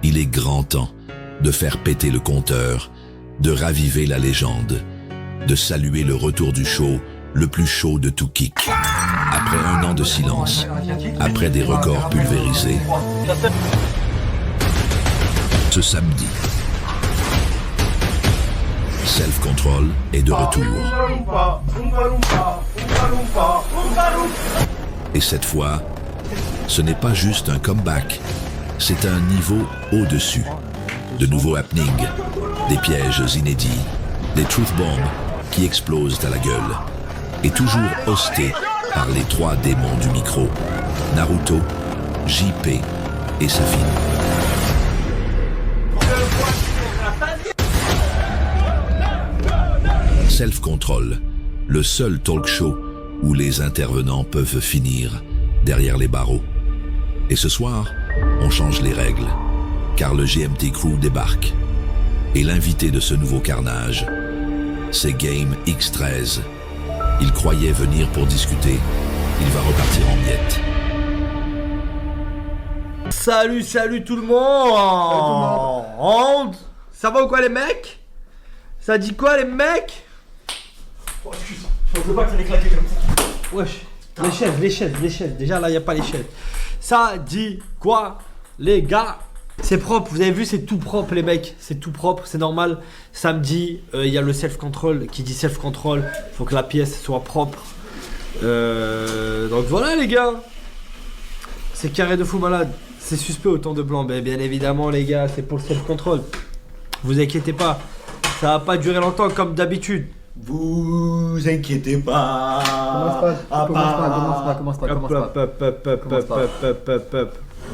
Il est grand temps de faire péter le compteur, de raviver la légende, de saluer le retour du show le plus chaud de tout kick. Après un an de silence, après des records pulvérisés, ce samedi, Self Control est de retour. Et cette fois, ce n'est pas juste un comeback, c'est un niveau au-dessus. De nouveaux happenings, des pièges inédits, des truth bombs qui explosent à la gueule. Et toujours hosté par les trois démons du micro, Naruto, JP et Safin. Self Control, le seul talk show où les intervenants peuvent finir derrière les barreaux. Et ce soir, on change les règles, car le GMT Crew débarque. Et l'invité de ce nouveau carnage, c'est Game X13. Il croyait venir pour discuter, il va repartir en miettes. Salut tout le monde. Ça va ou quoi les mecs? Ça dit quoi les mecs? Oh excuse, je veux pas que ça les claquer comme ça. Wesh, les chaises, déjà là y a pas les chaises. Ça dit quoi les gars? C'est propre, vous avez vu, c'est tout propre les mecs, c'est tout propre, c'est normal. Samedi, il y a le self-control, qui dit self-control, faut que la pièce soit propre. Donc voilà les gars, c'est carré de fou malade, c'est suspect autant de blanc, mais bien évidemment les gars, c'est pour le self-control. Vous inquiétez pas, ça va pas durer longtemps comme d'habitude. Vous inquiétez pas. Commence pas.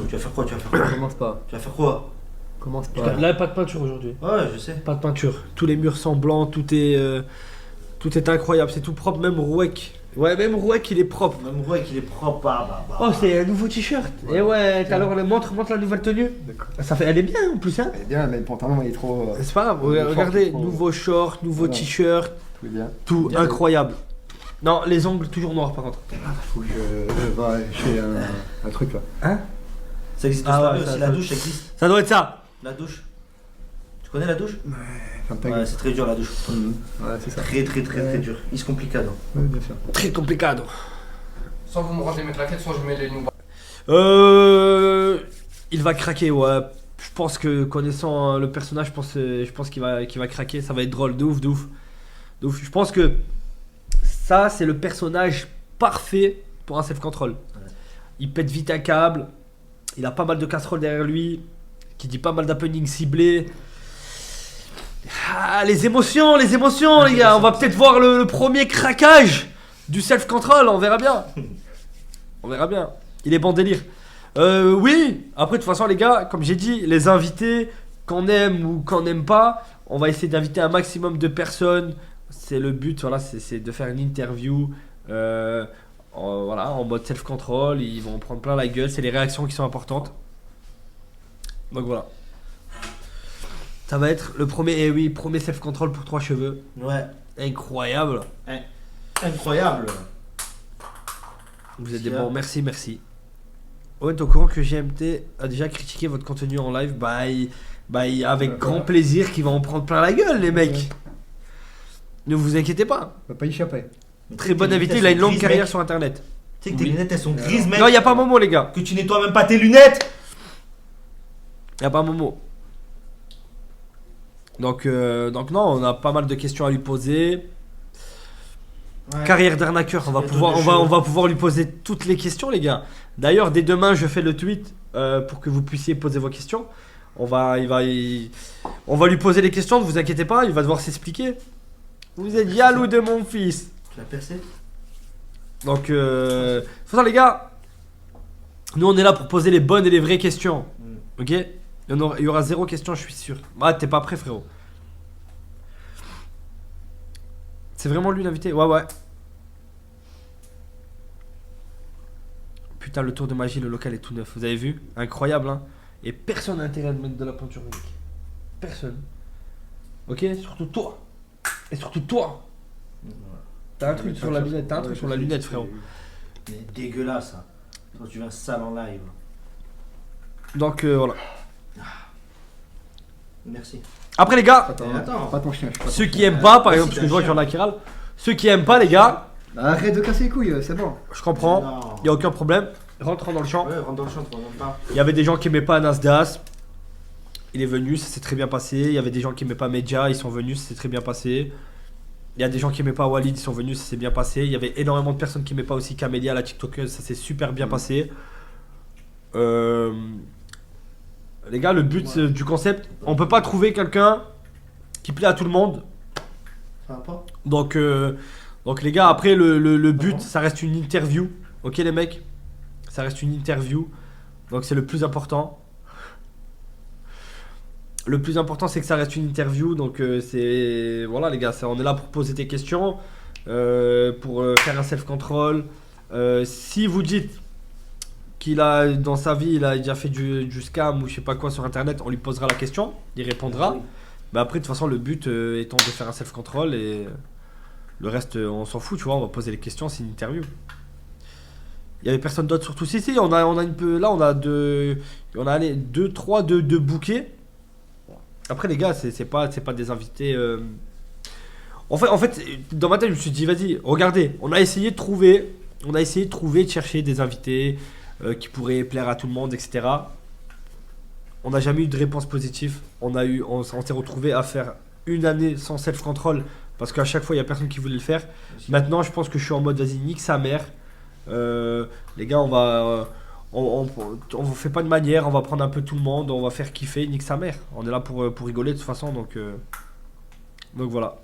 Tu vas faire quoi? Commence pas. Tu vas faire quoi? Commence pas. Là, pas de peinture aujourd'hui. Ouais, je sais. Pas de peinture. Tous les murs sont blancs, tout est incroyable, c'est tout propre, même Rouek. Ouais, même Rouek il est propre. Même Rouek il est propre. Oh, c'est un nouveau t-shirt. Et ouais, alors montre la nouvelle tenue. D'accord. Ça fait, elle est bien en plus, hein. Elle est bien, mais le pantalon il est trop. C'est pas grave, le regardez, short, trop- nouveau short, nouveau Voilà. t-shirt, Tout est bien. tout Bien. incroyable. Non, les ongles toujours noirs par contre. Faut que je va chez un truc là. Hein? Ça existe Ah aussi, ouais, ça- la douche, ça existe. Ça doit être ça. La douche. Tu connais la douche? Ferme ta Ouais, gueule. c'est très dur la douche. Ouais, c'est ça. Très Ouais. dur. Il se complicado. Ouais, bien sûr. Très compliqué. Soit vous me rendez mes claquettes, soit je mets les nouveaux. Il va craquer, ouais. Je pense que connaissant le personnage, je pense qu'il va craquer. Ça va être drôle, de ouf. Je pense que ça, c'est le personnage parfait pour un self-control. Il pète vite un câble. Il a pas mal de casseroles derrière lui. Qui dit pas mal d'happenings ciblés. Ah, les émotions, les gars. On va peut-être voir le premier craquage du self-control. On verra bien. Il est bon délire. Oui, après de toute façon les gars, comme j'ai dit, les invités, qu'on aime ou qu'on n'aime pas, on va essayer d'inviter un maximum de personnes. C'est le but, voilà, c'est de faire une interview en mode self-control. Ils vont prendre plein la gueule, c'est les réactions qui sont importantes. Donc voilà. Ça va être le premier self-control pour 3 cheveux. Ouais. Incroyable. Incroyable. Vous êtes des Fier. bons, merci. Ouais, t'es au courant que GMT a déjà critiqué votre contenu en live? Avec grand plaisir qu'ils vont en prendre plein la gueule, les mecs. Ne vous inquiétez pas. On va pas y échapper. Très bon invité, il a une longue carrière sur internet. Tu sais que tes lunettes elles sont grises, mec. Non, y a pas Momo, les gars. Que tu nettoies même pas tes lunettes. Y a pas Momo. Donc non, on a pas mal de questions à lui poser. Ouais. Carrière d'arnaqueur, on va pouvoir lui poser toutes les questions, les gars. D'ailleurs, dès demain, je fais le tweet pour que vous puissiez poser vos questions. On va lui poser les questions, ne vous inquiétez pas, il va devoir s'expliquer. Vous êtes jaloux de mon fils. Tu l'as percé? Donc, de toute façon, les gars, nous on est là pour poser les bonnes et les vraies questions. Ok? Il y aura 0 question, je suis sûr. Ah, t'es pas prêt, frérot? C'est vraiment lui l'invité? Ouais. Putain, le tour de magie, le local est tout neuf. Vous avez vu? Incroyable, hein? Et personne n'a intérêt à mettre de la peinture unique. Personne. Ok? Surtout toi. Et surtout toi. T'as un truc sur la lunette, frérot. Mais dégueulasse, hein. Quand tu viens sale en live. Donc voilà. Merci. Après les gars, Attends. Pas ton chien. je suis pas ton ceux qui chien. aiment pas, par Merci, exemple, parce que je vois t'as qu'il y en a qui râlent, ceux qui aiment pas les gars, Arrête de casser les couilles, c'est bon. je comprends, Non. il y a aucun problème, rentrons dans le champ. Ouais, rentre dans le champ, tu rentres pas. Il y avait des gens qui aimaient pas Nasdaq, il est venu, ça s'est très bien passé. Il y avait des gens qui aimaient pas Medja, ils sont venus, ça s'est très bien passé. Il y a des gens qui aimaient pas Walid, ils sont venus, ça s'est bien passé. Il y avait énormément de personnes qui aimaient pas aussi Camélia, la TikTokeuse, ça s'est super bien passé. Les gars, le but du concept, on peut pas trouver quelqu'un qui plaît à tout le monde. Ça va pas? Donc les gars, après le but, ça reste une interview. Ok les mecs, ça reste une interview. Donc c'est le plus important. Le plus important, c'est que ça reste une interview. Donc c'est voilà les gars, on est là pour poser des questions, pour faire un self-control. Si vous dites qu'il a dans sa vie, il a déjà fait du scam ou je sais pas quoi sur internet, on lui posera la question, il répondra. Oui. Mais après, de toute façon, le but étant de faire un self-control et le reste, on s'en fout, tu vois. On va poser les questions, c'est une interview. Il y avait personne d'autre surtout. Si, on a une peu. Là, on a deux bouquets. Après, les gars, c'est pas des invités. En fait, dans ma tête, je me suis dit, vas-y, regardez, on a essayé de trouver, de chercher des invités qui pourraient plaire à tout le monde, etc. On n'a jamais eu de réponse positive. On s'est retrouvé à faire une année sans self-control parce qu'à chaque fois il y a personne qui voulait le faire. Maintenant, je pense que je suis en mode vas-y, nique sa mère. Les gars, on vous fait pas de manière, on va prendre un peu tout le monde, on va faire kiffer, nique sa mère. On est là pour rigoler de toute façon, donc voilà.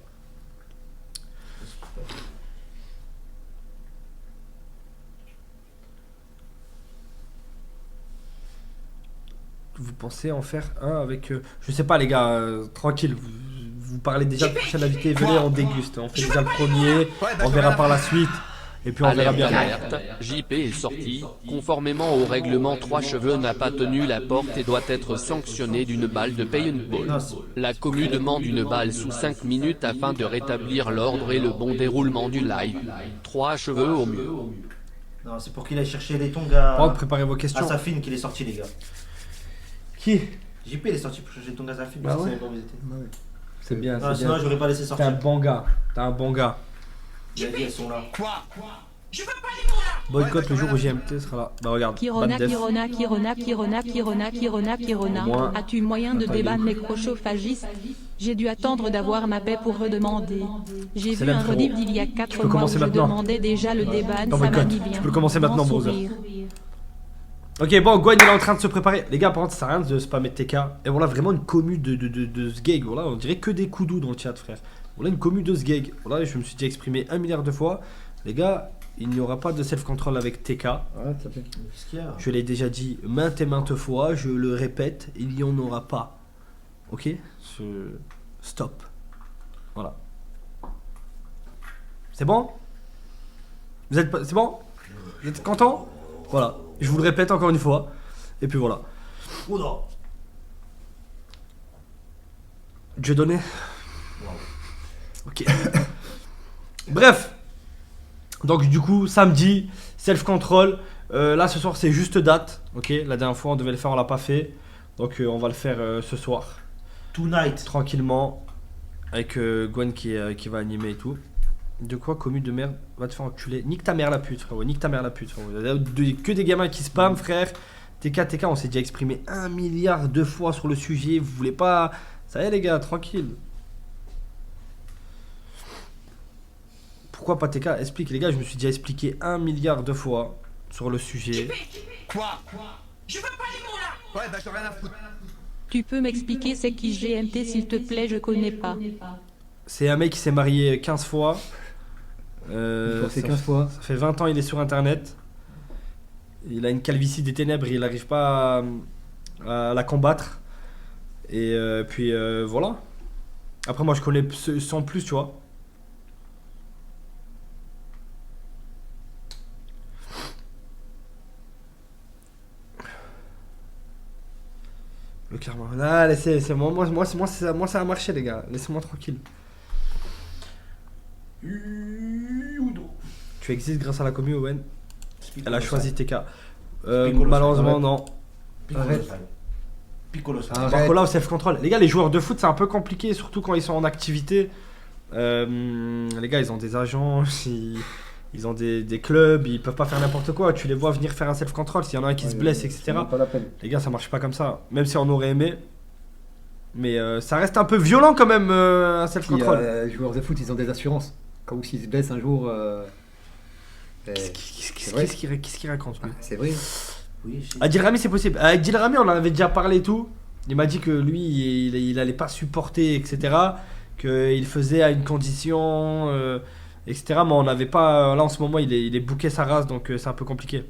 Vous pensez en faire un avec... je sais pas les gars, tranquille, vous parlez déjà de prochain invité, venez on déguste, on fait déjà le premier, on verra par la suite, et puis on verra bien. Alerte, JP est sorti. Conformément au règlement, 3 cheveux n'a pas tenu la porte et doit être sanctionné d'une balle de paintball. La commu demande une balle sous 5 minutes afin de rétablir l'ordre et le bon déroulement du live. 3 cheveux au mieux. Non, c'est pour qu'il aille chercher les tongs Par contre, à préparez vos questions. Safine qu'il est sorti, les gars. Qui? JP, il est sorti pour chercher les tongs à Safine. Bah parce que ouais. savait pas où ils étaient. C'est bien, Ah, c'est sinon, bien. j'aurais pas laissé T'es sortir. un bon gars, Il a dit, elles sont là. Boycott le jour où GMT sera là. Bah regarde, Kirona, Bad Def. Kirona. Au moins. As-tu moyen de Attends, débanner il est nécrophagistes? J'ai dû attendre d'avoir ma paix pour redemander. J'ai C'est vu là, un frérot. rediff d'il y a 4 peux mois où commencer je maintenant. demandais déjà le déban, Attends, ça m'a boycott. mis bien. Tu peux commencer maintenant, Grand brother. sourire. Ok, bon, Gwen il est en train de se préparer. Les gars, par contre, ça sert à rien de spammer TK. Et voilà, vraiment une commu de sgeg. Voilà, on dirait que des coups doux dans le chat, frère. Voilà, une commu de sgeg. Voilà, je me suis déjà exprimé 1 milliard de fois. Les gars, il n'y aura pas de self-control avec TK. Ouais, ça fait. Qu'est-ce qu'il y a? Je l'ai déjà dit maintes et maintes fois. Je le répète, il n'y en aura pas. Ok? Stop. Voilà. C'est bon? C'est bon? Vous êtes content? Voilà. Je vous le répète encore une fois. Et puis voilà. Oula. Dieu donné. Ok. Bref. Donc du coup, samedi, self-control. Là ce soir c'est juste date. Ok. La dernière fois on devait le faire, on l'a pas fait. Donc on va le faire ce soir. Tonight. Tranquillement. Avec Gwen qui va animer et tout. De quoi, commu de merde, va te faire enculer. Nique ta mère la pute, frérot. Nique ta mère la pute, frérot. Il y a que des gamins qui spamment, frère. TK, on s'est déjà exprimé 1 milliard de fois sur le sujet. Vous voulez pas. Ça y est, les gars, tranquille. Pourquoi pas TK? Explique, les gars, je me suis déjà expliqué 1 milliard de fois sur le sujet. Tu peux m'expliquer c'est qui GMT s'il te plaît, je connais pas. C'est un mec qui s'est marié 15 fois. C'est 15 fois. Ça fait 20 ans il est sur internet. Il a une calvitie des ténèbres, il n'arrive pas à la combattre. Et puis voilà. Après moi je connais sans plus, tu vois. Le karma. Ah, laissez, c'est moi ça a marché les gars. Laissez-moi tranquille. Tu existes grâce à la commu, Owen. Elle a choisi TK. Malheureusement, non. Arrête. Piccolo, ça. Arrête. Barcola au self-control. Les gars, les joueurs de foot, c'est un peu compliqué, surtout quand ils sont en activité. Les gars, ils ont des agents, ils ont des clubs, ils peuvent pas faire n'importe quoi. Tu les vois venir faire un self-control, s'il y en a un qui se blesse, etc. C'est pas la peine. Les gars, ça marche pas comme ça. Même si on aurait aimé. Mais ça reste un peu violent quand même, un Puis, self-control. les joueurs de foot, ils ont des assurances. Quand ou s'ils se blessent un jour. Qu'est-ce qu'il raconte lui? C'est vrai. Oui, Adil Rami, c'est possible. Avec Adil Rami, on en avait déjà parlé et tout. Il m'a dit que lui, il allait pas supporter, etc. Qu'il faisait à une condition, etc. Mais on n'avait pas. Là, en ce moment, il est booké sa race, donc c'est un peu compliqué.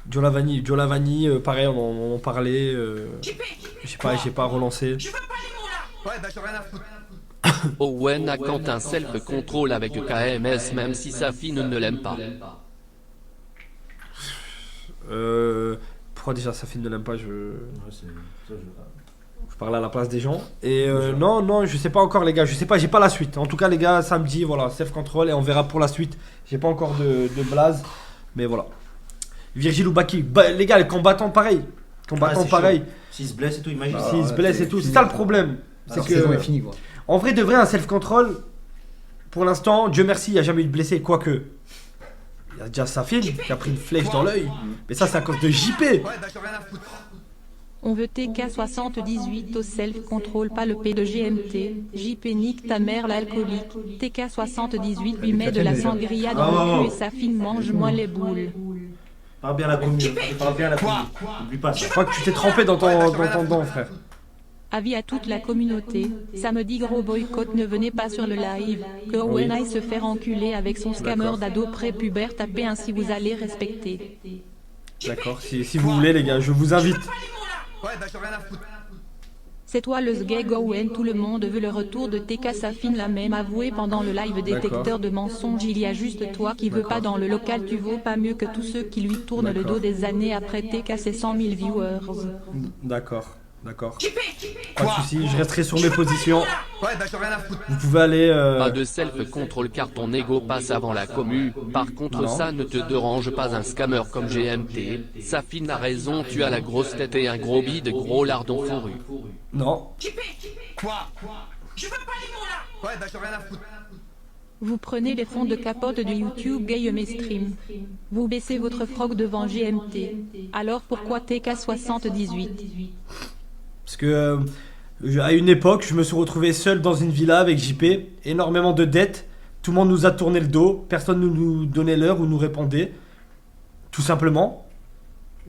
Giolavani, pareil, on en parlait. J'ai pas relancé. Owen a quand un self-control avec KMS même si sa fille ne l'aime pas. Pourquoi déjà sa fille ne l'aime pas, je parle à la place des gens. Et non, je sais pas encore les gars, je sais pas, j'ai pas la suite. En tout cas les gars, samedi, voilà, self-control et on verra pour la suite. J'ai pas encore de blaze, mais voilà. Virgile ou Baki, les gars, les combattants pareil. Pareil. S'il se blesse et tout, imagine. S'ils se blessent et tout, c'est ça le problème. C'est Alors, que saison est finie, quoi. en vrai de vrai, un self-control, pour l'instant, Dieu merci, il n'y a jamais eu de blessé, quoique. Il y a déjà sa fille qui a pris une flèche dans l'œil, mais ça c'est à cause de JP. On veut TK78 au self-control, pas le P de GMT. JP nique ta mère l'alcoolique. TK78 lui met de la sangria dans le cul et sa fille mange moins les boules. Parle bien la commune. Parle bien la commune. N'oublie pas ça. Je crois que tu t'es trempé dans ton dent, frère. Avis à toute la communauté. Samedi gros boycott, ne venez pas sur le live. Que Owen aille se faire enculer avec son scammer d'ado prépubère, tapez ainsi vous allez respecter. D'accord, si vous voulez les gars, je vous invite. C'est toi le sgeg Owen, tout le monde veut le retour de TK Safin, l'a même avoué pendant le live détecteur de mensonges. Il y a juste toi qui veux pas dans le local, tu vaux pas mieux que tous ceux qui lui tournent le dos des années après TK ses 100 000 viewers. D'accord. Pas de soucis, je resterai sur mes positions. Vous pouvez aller. Pas de self-control car ton ego passe avant la commu. Par contre, ça ne te dérange pas un scammer comme GMT. Safin a raison, tu as la grosse tête et un gros bide, gros lardon fourru. Non. Vous prenez les fonds de capote de YouTube Game Stream. Vous baissez votre froc devant GMT. Alors pourquoi TK78? Parce que à une époque, je me suis retrouvé seul dans une villa avec JP, énormément de dettes, tout le monde nous a tourné le dos, personne ne nous donnait l'heure ou nous répondait, tout simplement.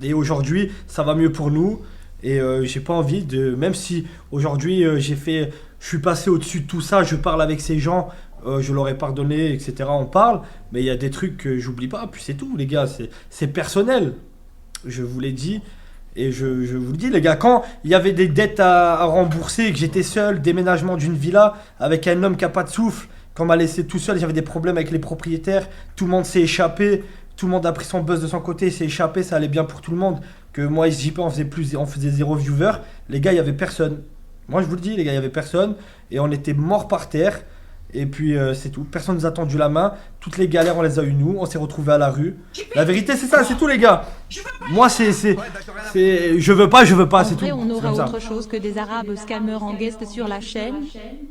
Et aujourd'hui, ça va mieux pour nous. Et j'ai pas envie de, même si aujourd'hui je suis passé au-dessus de tout ça, je parle avec ces gens, je leur ai pardonné, etc. On parle, mais il y a des trucs que j'oublie pas. Puis c'est tout, les gars, c'est personnel. Je vous l'ai dit. Et je vous le dis les gars, quand il y avait des dettes à rembourser, que j'étais seul, déménagement d'une villa avec un homme qui n'a pas de souffle, qu'on m'a laissé tout seul, j'avais des problèmes avec les propriétaires, tout le monde s'est échappé, tout le monde a pris son buzz de son côté, s'est échappé, ça allait bien pour tout le monde, que moi et JP on faisait 0 viewer, les gars il n'y avait personne. Moi je vous le dis les gars, il n'y avait personne et on était morts par terre. Et puis c'est tout, personne nous a tendu la main, toutes les galères on les a eu nous, on s'est retrouvés à la rue. La vérité c'est ça, c'est tout les gars. Moi c'est je veux pas, c'est tout. En vrai, on aura comme ça. autre chose que des arabes scammers en guest sur la chaîne.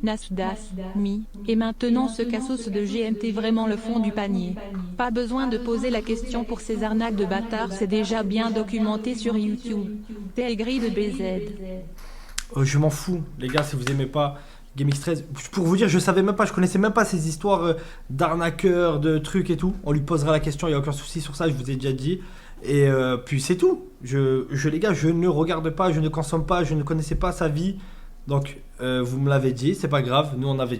Nasdas, Mi. Et maintenant ce cassos de GMT vraiment le fond du panier. Pas besoin de poser la question pour ces arnaques de bâtards, c'est déjà bien documenté sur YouTube. Tel gris de BZ. Je m'en fous les gars si vous aimez pas GameX13, pour vous dire, je savais même pas, je connaissais même pas ces histoires d'arnaqueurs, de trucs et tout. On lui posera la question, il n'y a aucun souci sur ça, je vous ai déjà dit. Et puis c'est tout. Les gars, je ne regarde pas, je ne consomme pas, je ne connaissais pas sa vie. Donc vous me l'avez dit, c'est pas grave. Nous on avait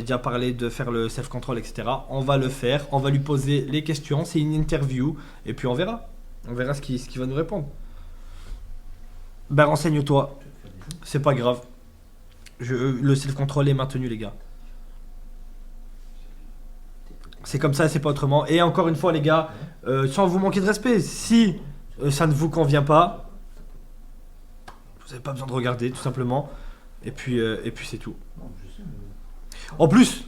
déjà parlé de faire le self-control, etc. On va le faire, on va lui poser les questions, c'est une interview. Et puis on verra ce qu'il va nous répondre. Ben renseigne-toi, c'est pas grave. Le self-control est maintenu les gars. C'est comme ça, c'est pas autrement. Et encore une fois les gars, sans vous manquer de respect, si ça ne vous convient pas, vous n'avez pas besoin de regarder tout simplement. Et puis c'est tout. En plus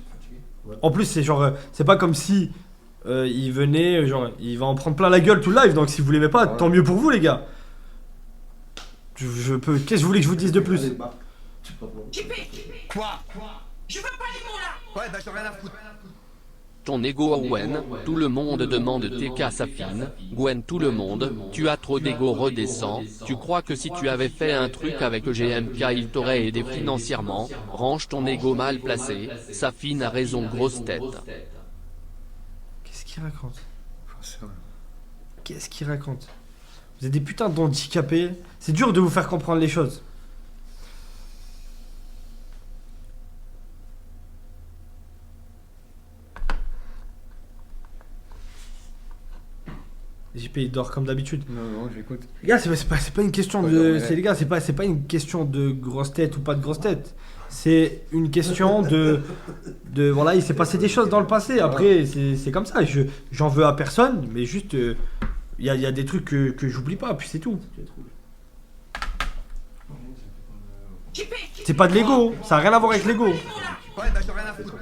c'est genre, c'est pas comme si il venait, genre, il va en prendre plein la gueule tout le live, donc si vous l'aimez pas, tant mieux pour vous les gars. Qu'est-ce que vous voulez que je vous dise de plus? Allez, bah. Quoi? Je veux pas les mots là. Ouais, bah j'en ai rien à foutre. Ton ego Owen, tout le monde demande TK Safine, Gwen tout le monde, tu as trop d'ego redescend, tu crois que si tu avais fait un truc avec GMK il t'aurait aidé financièrement, range ton ego mal placé, Safine a raison grosse tête. Qu'est-ce qu'il raconte? Qu'est-ce qu'il raconte? Vous êtes des putains d'handicapés, c'est dur de vous faire comprendre les choses. JP il dort comme d'habitude. Non, j'écoute. Les gars, c'est pas une question de. Les gars, c'est pas une question de grosse tête ou pas de grosse tête. C'est une question de voilà, il s'est passé des choses dans le passé. Après, c'est comme ça. J'en veux à personne, mais juste il y a des trucs que j'oublie pas, puis c'est tout. C'est pas de l'ego, ça a rien à voir avec l'ego. Ouais, bah j'en ai rien à foutre.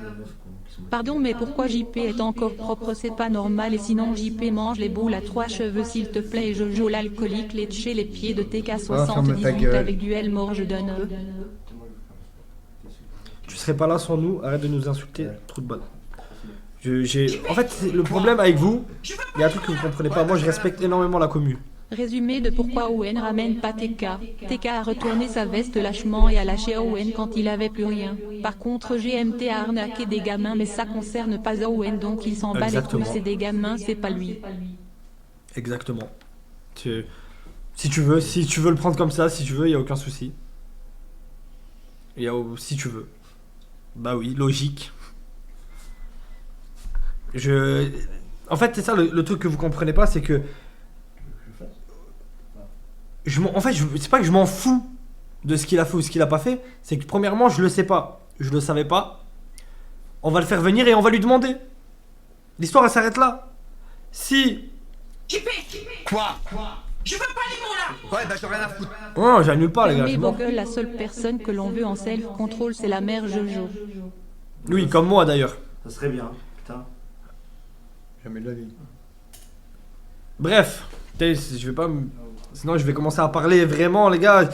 Pardon, mais pourquoi JP est encore propre? C'est pas normal. Et sinon, JP mange les boules à 3 cheveux, s'il te plaît. Et Jojo l'alcoolique, lécher les pieds de TK78 avec duel mort, je donne. Tu serais pas là sans nous, arrête de nous insulter, trou de balle. En fait, le problème avec vous, il y a un truc que vous comprenez pas. Moi, je respecte énormément la commu. Résumé de pourquoi Owen ramène pas TK. TK a retourné sa veste lâchement et a lâché Owen quand il avait plus rien. Par contre, GMT a arnaqué des gamins, mais ça concerne pas Owen, donc il s'en bat les couilles. C'est des gamins, c'est pas lui. Exactement. Si tu veux le prendre comme ça, si tu veux, il y a aucun souci. Si tu veux. Bah oui, logique. En fait, c'est ça le truc que vous comprenez pas, c'est que c'est pas que je m'en fous de ce qu'il a fait ou ce qu'il a pas fait, c'est que premièrement, je le sais pas. Je le savais pas. On va le faire venir et on va lui demander. L'histoire, elle s'arrête là. Si. Quoi? Je veux pas les mots là. Ouais, bah j'en ai rien à foutre. Non, j'annule pas, les gars. Mais Bogle, la seule personne que l'on veut en self-control, c'est la mère Jojo. Oui, comme moi d'ailleurs. Ça serait bien, putain. Jamais de la vie. Bref, je vais pas me... Sinon je vais commencer à parler vraiment, les gars.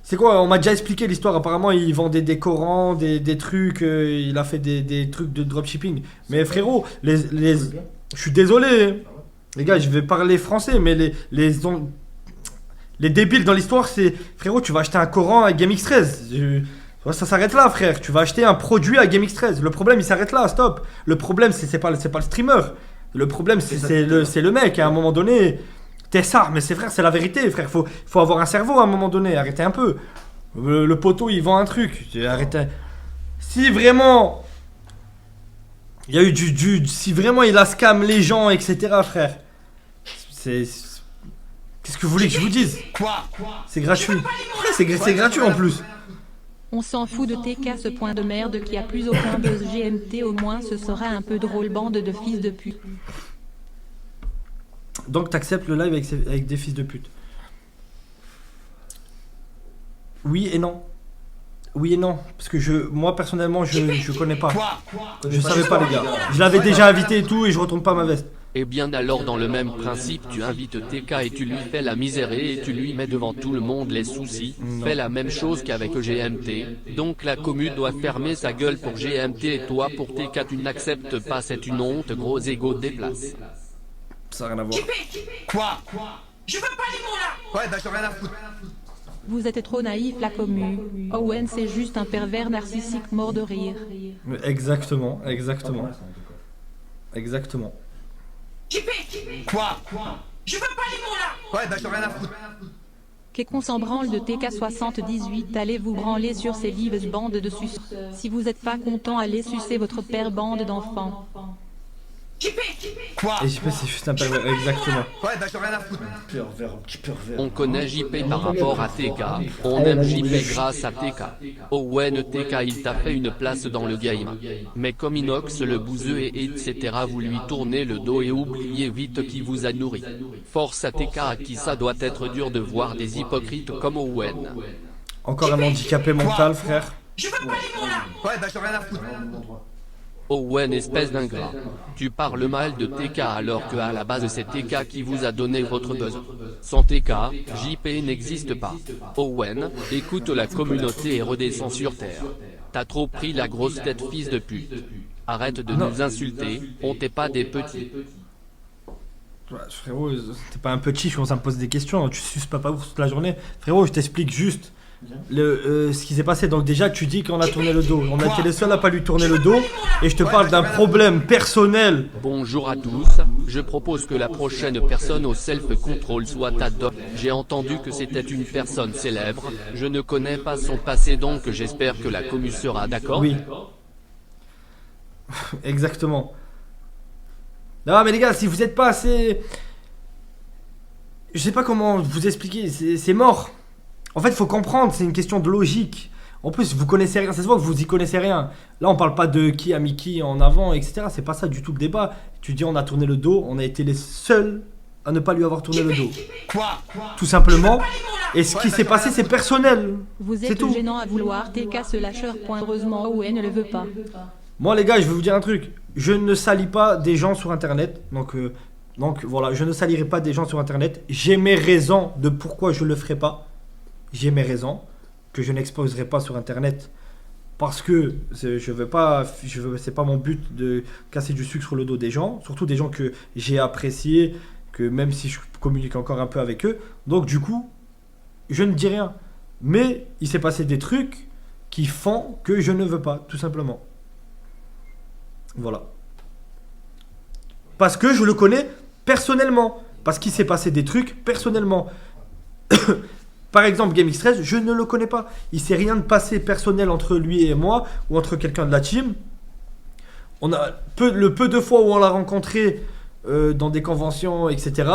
C'est quoi? On m'a déjà expliqué l'histoire. Apparemment il vendait des Corans, des trucs, il a fait des trucs de dropshipping. Mais frérot, je suis désolé les gars, je vais parler français, mais les débiles dans l'histoire, c'est frérot, tu vas acheter un Coran à GameX13. Ça s'arrête là, frère. Tu vas acheter un produit à GameX13. Le problème il s'arrête là, stop. Le problème c'est pas le streamer. Le problème c'est le mec. À un moment donné, t'es ça, mais c'est frère, c'est la vérité, frère. Faut avoir un cerveau à un moment donné. Arrêtez un peu. Le poteau, il vend un truc. Arrêtez. Si vraiment il y a eu si vraiment il a scam les gens, etc., frère. Qu'est-ce que vous voulez que je vous dise? C'est gratuit. C'est gratuit en plus. On s'en fout de TK, ce point de merde qui a plus aucun buzz. GMT, au moins ce sera un peu drôle, bande de fils de pute. Donc t'acceptes le live avec des fils de pute? Oui et non. Oui et non. Parce que moi personnellement je connais pas. Je savais pas les gars. Je l'avais déjà invité et tout et je retourne pas ma veste. Eh bien alors dans le même principe tu invites TK et tu lui fais la misérée et tu lui mets devant tout le monde les soucis. Fais la même chose qu'avec GMT. Donc la commu doit fermer sa gueule pour GMT et toi pour TK tu n'acceptes pas, c'est une honte, gros égo déplace. Ça n'a rien à voir. Quoi? Je veux pas les mots là. Ouais, bah j'en ai rien à foutre. Vous êtes trop naïf, la commu. Owen c'est juste un pervers narcissique mort de rire. Exactement. Quoi? Je veux pas les mots là. Ouais, bah j'en ai rien à foutre. Qu'on s'en branle de TK78, allez vous branler sur ces lives bandes de sus. Si vous êtes pas content, allez sucer votre père, bande d'enfants. Quoi? Et JP c'est juste un pervers, exactement. Ouais, bah j'en ai rien à foutre. Petit pervers. On connaît JP par rapport à TK, on aime JP grâce à TK. Owen TK il t'a fait une place dans le game. Mais comme Inox le bouseux et etc. vous lui tournez le dos et oubliez vite qui vous a nourri. Force à TK à qui ça doit être dur de voir des hypocrites comme Owen. Encore un handicapé mental, frère. Je veux pas les mots là. Ouais, bah j'en ai rien à foutre. Owen espèce d'ingrat. Tu parles mal de TK alors que à la base c'est TK qui vous a donné votre buzz. Sans TK, JP n'existe pas. Owen, écoute la communauté et redescends sur terre. T'as trop pris la grosse tête fils de pute. Arrête de nous insulter, on t'est pas des petits. Ouais, frérot, t'es pas un petit, je commence à me poser des questions, tu suces pas ouf toute la journée. Frérot, je t'explique juste ce qui s'est passé. Donc déjà, tu dis qu'on a tourné le dos. On a été les seuls à pas lui tourner le dos. Et je te parle d'un problème personnel. Bonjour à tous, je propose que la prochaine personne au self-control soit ta doc. J'ai entendu que c'était une personne célèbre, je ne connais pas son passé donc j'espère que la commu sera d'accord. Oui. Exactement. Non mais les gars, si vous êtes pas assez... Je sais pas comment vous expliquer, c'est mort. En fait, il faut comprendre, c'est une question de logique. En plus, vous connaissez rien, ça se voit que vous y connaissez rien. Là, on parle pas de qui a mis qui en avant, etc. C'est pas ça du tout le débat. Tu dis, on a tourné le dos, on a été les seuls à ne pas lui avoir tourné le dos. Tout simplement. Et ce qui s'est passé, c'est personnel. Vous C'est êtes tout. gênant à vouloir TK ce lâcheur. Heureusement Owen ne le veut pas. Moi, les gars, je vais vous dire un truc. Je ne salis pas des gens sur Internet. Donc voilà, je ne salirai pas des gens sur Internet. J'ai mes raisons de pourquoi je le ferai pas. J'ai mes raisons que je n'exposerai pas sur Internet parce que c'est pas mon but de casser du sucre sur le dos des gens, surtout des gens que j'ai appréciés, que même si je communique encore un peu avec eux. Donc du coup, je ne dis rien. Mais il s'est passé des trucs qui font que je ne veux pas, tout simplement. Voilà. Parce que je le connais personnellement. Parce qu'il s'est passé des trucs personnellement. Par exemple, GameX13, je ne le connais pas. Il ne s'est rien de passé personnel entre lui et moi ou entre quelqu'un de la team. On a le peu de fois où on l'a rencontré dans des conventions, etc.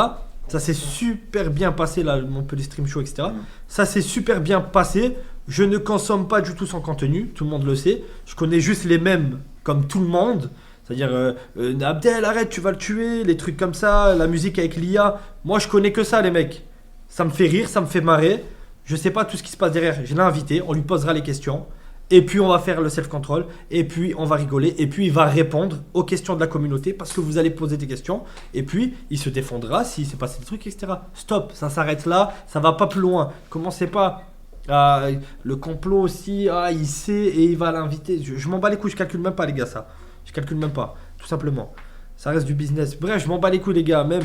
Ça s'est super bien passé, là, mon petit stream show, etc. Ça s'est super bien passé. Je ne consomme pas du tout son contenu, tout le monde le sait. Je connais juste les mêmes comme tout le monde. C'est-à-dire, Abdel, arrête, tu vas le tuer, les trucs comme ça, la musique avec l'IA. Moi, je connais que ça, les mecs. Ça me fait rire, ça me fait marrer. Je sais pas tout ce qui se passe derrière. Je l'ai invité, on lui posera les questions. Et puis, on va faire le self-control. Et puis, on va rigoler. Et puis, il va répondre aux questions de la communauté parce que vous allez poser des questions. Et puis, il se défendra s'il s'est passé des trucs, etc. Stop, ça s'arrête là. Ça va pas plus loin. Commencez pas. Le complot aussi, il sait et il va l'inviter. Je m'en bats les couilles, je calcule même pas, les gars, ça. Je calcule même pas, tout simplement. Ça reste du business. Bref, je m'en bats les couilles, les gars. Même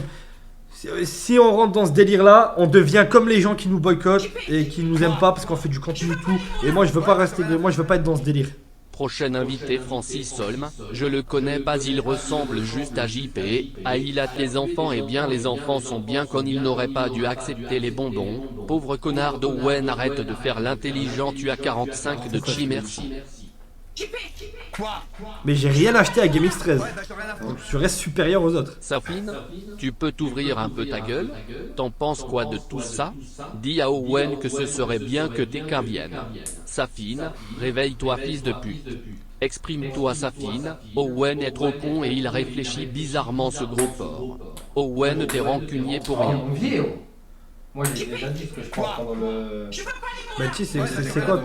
si on rentre dans ce délire-là, on devient comme les gens qui nous boycottent et qui nous aiment pas parce qu'on fait du contenu et tout. Et moi, je veux pas être dans ce délire. Prochain invité Francis Solm, je le connais pas, il ressemble juste à JP. Il a tes enfants et bien les enfants sont bien comme il n'aurait pas dû accepter les bonbons. Pauvre connard d'Owen, arrête de faire l'intelligent, tu as 45 de chi, merci. Mais j'ai rien acheté à GameX13. Donc je reste supérieur aux autres. Safine, tu peux t'ouvrir un peu ta gueule? T'en penses quoi de tout ça? Dis à Owen que ce serait bien que TK vienne. Safine, réveille-toi fils de pute. Exprime-toi Safine, Owen est trop con et il réfléchit bizarrement ce gros porc. Owen t'es rancunier pour rien. Mon vieux. Moi j'ai déjà dit ce que je pense pendant le... Bah tu sais, c'est quoi?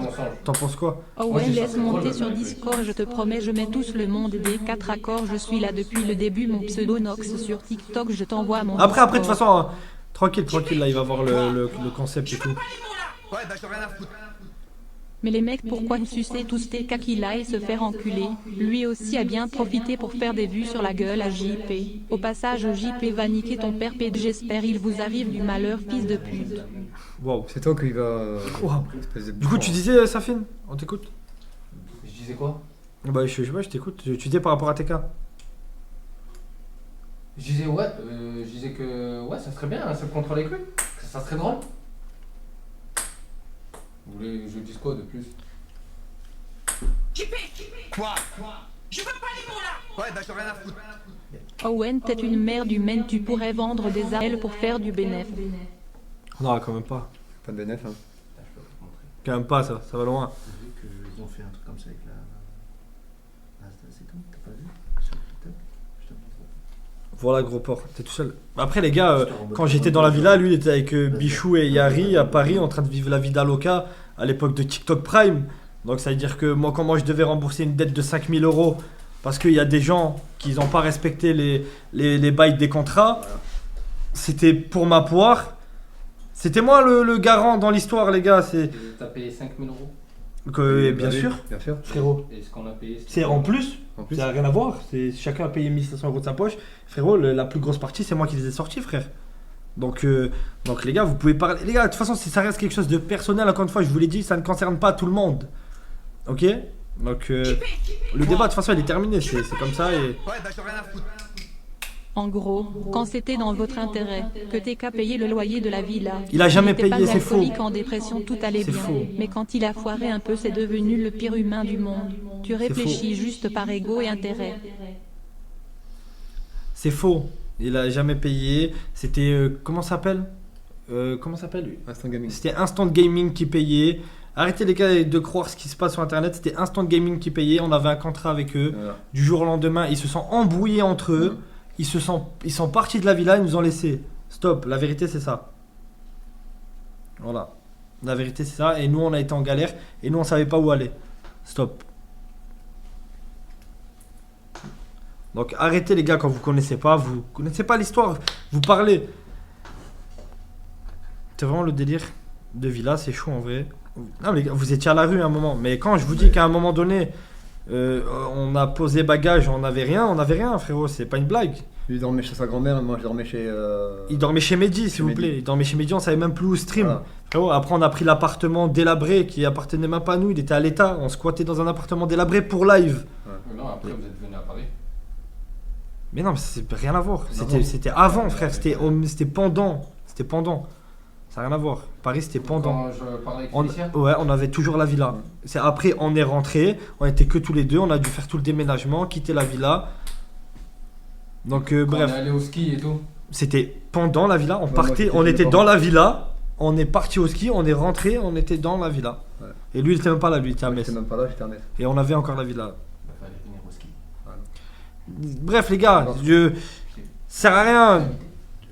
T'en penses quoi? Owen laisse monter sur Discord, je te promets, je mets tous le monde des 4 accords, je suis là depuis le début, mon pseudo Nox sur TikTok, je t'envoie mon Après, de toute Discord. façon, tranquille, là, il va voir le concept et tout. Ouais, bah j'en ai rien à foutre. Mais les mecs, pourquoi sucer tous TK qu'il a et se faire enculer? Lui aussi a bien profité pour faire des vues sur la gueule à JP. Au passage, JP va niquer ton père P, j'espère il vous arrive du malheur, fils de pute. Wow. C'est toi qui va. Wow. Espèce de Du coup, tu disais, Safine, on t'écoute? Je disais quoi? Bah, je sais pas, je t'écoute. Tu disais par rapport à TK. Je disais que ouais, ça serait bien, un seul contrôle avec lui. Ça serait drôle. Vous voulez que je dise quoi de plus? Quoi? Je veux pas les mots là. Ouais, bah j'en ai rien à foutre. Owen, t'es une merde humaine, tu pourrais vendre des armes pour faire du bénéf. Non, quand même pas. Pas de bénéf, hein. Quand même pas, ça va loin. J'ai vu qu'ils ont fait un truc comme ça avec la... C'est tout, t'as pas vu? Sur TikTok. Je te montre. Voilà, gros porc, t'es tout seul. Après, les gars, quand j'étais dans la villa, lui, il était avec Bichou et Yari à Paris en train de vivre la vie d'Aloca à l'époque de TikTok Prime. Donc, ça veut dire que moi, comment je devais rembourser une dette de 5000 € parce qu'il y a des gens qui n'ont pas respecté les bails des contrats. C'était pour ma poire. C'était moi le garant dans l'histoire, les gars. T'as payé 5 000 euros. Bien sûr, Bien sûr. frérot. Et ce qu'on a payé, C'est en plus. En plus. Ça n'a rien à voir. Chacun a payé 1500 euros de sa poche. Frérot, la plus grosse partie, c'est moi qui les ai sortis, frère. Donc les gars, vous pouvez parler. Les gars, de toute façon, ça reste quelque chose de personnel. Encore une fois, je vous l'ai dit, ça ne concerne pas tout le monde. Ok? Donc le débat, de toute façon, il est terminé. C'est comme ça. Et... Ouais, bah j'ai rien à foutre. En gros, quand c'était dans votre intérêt, que t'es qu'à payer le loyer de la villa. Il a jamais n'était payé, pas c'est faux. alcoolique, en dépression, tout allait C'est bien. faux. Mais quand il a foiré un peu, c'est devenu le pire humain du monde. Tu réfléchis juste par ego et intérêt. C'est faux. Il a jamais payé. C'était. Comment ça s'appelle Instant Gaming. C'était Instant Gaming qui payait. Arrêtez les gars de croire ce qui se passe sur internet. C'était Instant Gaming qui payait. On avait un contrat avec eux. Voilà. Du jour au lendemain, ils se sont embrouillés entre eux. Ils sont partis de la villa, ils nous ont laissés. Stop, la vérité c'est ça. Voilà. La vérité c'est ça. Et nous on a été en galère. Et nous on savait pas où aller. Stop. Donc arrêtez les gars quand vous connaissez pas l'histoire. Vous parlez. C'est vraiment le délire de villa, c'est chaud en vrai. Non les gars, vous étiez à la rue à un moment. Mais quand je vous dis qu'à un moment donné, on a posé bagage, on n'avait rien frérot, c'est pas une blague. Lui il dormait chez sa grand-mère, et moi je dormais chez. Il dormait chez Mehdi, s'il vous Mehdi. plaît. Il dormait chez Mehdi, on savait même plus où stream. Voilà. Frérot, après, on a pris l'appartement délabré qui appartenait même pas à nous. Il était à l'État. On squattait dans un appartement délabré pour live. Non, après vous êtes venu à Paris. Mais non, mais c'est rien à voir. Non. C'était avant, frère. C'était pendant. C'était pendant. Ça n'a rien à voir. Paris, c'était pendant. Quand je parlais avec Félicien. Ouais, on avait toujours la villa. C'est après, on est rentré. On était que tous les deux. On a dû faire tout le déménagement, quitter la villa. Donc, Quand bref. on est allé au ski et tout. C'était pendant la villa. On Ouais, partait, moi, on c'était était pendant. dans la villa. On est parti au ski, on est rentré, on était dans la villa. Ouais. Et lui, il était même pas là, lui, il était à Moi, Metz. j'étais même pas là, j'étais à Metz. Et on avait encore la villa. Il fallait venir au ski. Bref, les gars, ça sert à rien.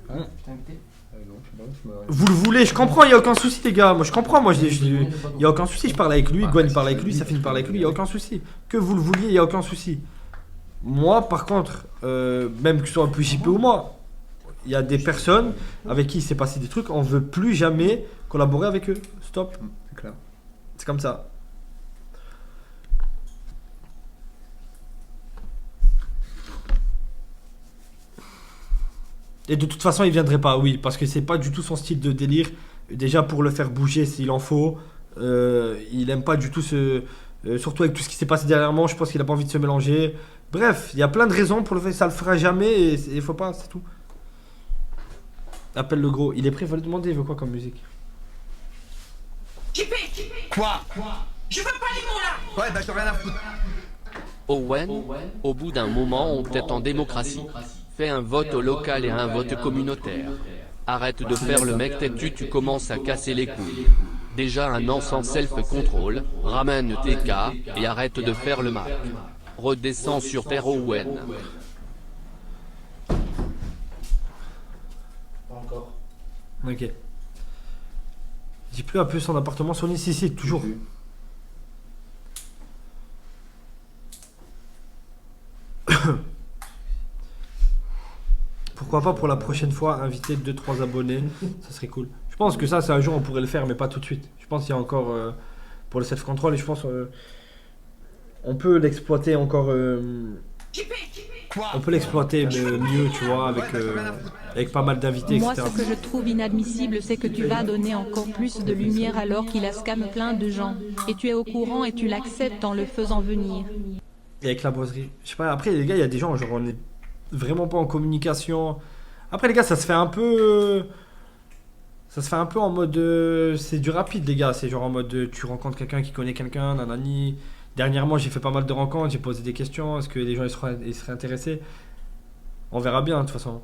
Hein, je t'ai invité. Non, je sais pas, je me- Vous le voulez, je comprends, il n'y a aucun souci, les gars. Moi, je comprends, il n'y a aucun souci. Je parle avec lui, Gwen, il parle avec lui, ça finit par avec lui, il n'y a aucun souci. Que vous le vouliez, il n'y a aucun souci. Moi, par contre, même que ce soit plus JP ou moi, il y a des personnes avec qui il s'est passé des trucs, on veut plus jamais collaborer avec eux. Stop. C'est clair. C'est comme ça. Et de toute façon, il viendrait pas, oui, parce que c'est pas du tout son style de délire. Déjà, pour le faire bouger, s'il en faut, il aime pas du tout surtout avec tout ce qui s'est passé dernièrement, je pense qu'il a pas envie de se mélanger. Bref, il y a plein de raisons pour le faire, ça le fera jamais et il faut pas, c'est tout. Appelle le gros, il est prêt, il va lui demander, il veut quoi comme musique? JP. Quoi? Je veux pas les mots là. Ouais, bah j'ai rien à foutre. Owen, au bout d'un moment on t'est en démocratie. Fais un vote au local et un vote communautaire. Arrête de faire le mec têtu, tu commences à casser les couilles. Déjà un an sans self-control, ramène tes cas et arrête de faire le mal. Redescends sur terre Owen. Pas encore. Ok. J'ai plus un peu son appartement sur Nice, si, toujours. Pourquoi pas pour la prochaine fois inviter 2-3 abonnés, ça serait cool. Je pense que ça c'est un jour on pourrait le faire mais pas tout de suite. Je pense qu'il y a encore pour le self-control et je pense on peut l'exploiter encore on peut l'exploiter mieux tu vois avec pas mal d'invités Moi, etc. ce que je trouve inadmissible, c'est que tu vas donner encore plus de lumière alors qu'il a scam plein de gens. Et tu es au courant et tu l'acceptes en le faisant venir. Et avec la boiserie. Je sais pas, après les gars, il y a des gens, genre on est vraiment pas en communication. Après les gars, ça se fait un peu. Ça se fait un peu en mode. C'est du rapide les gars, c'est genre en mode tu rencontres quelqu'un qui connaît quelqu'un, nanani. Dernièrement, j'ai fait pas mal de rencontres, j'ai posé des questions, est-ce que les gens ils seraient intéressés? On verra bien de toute façon.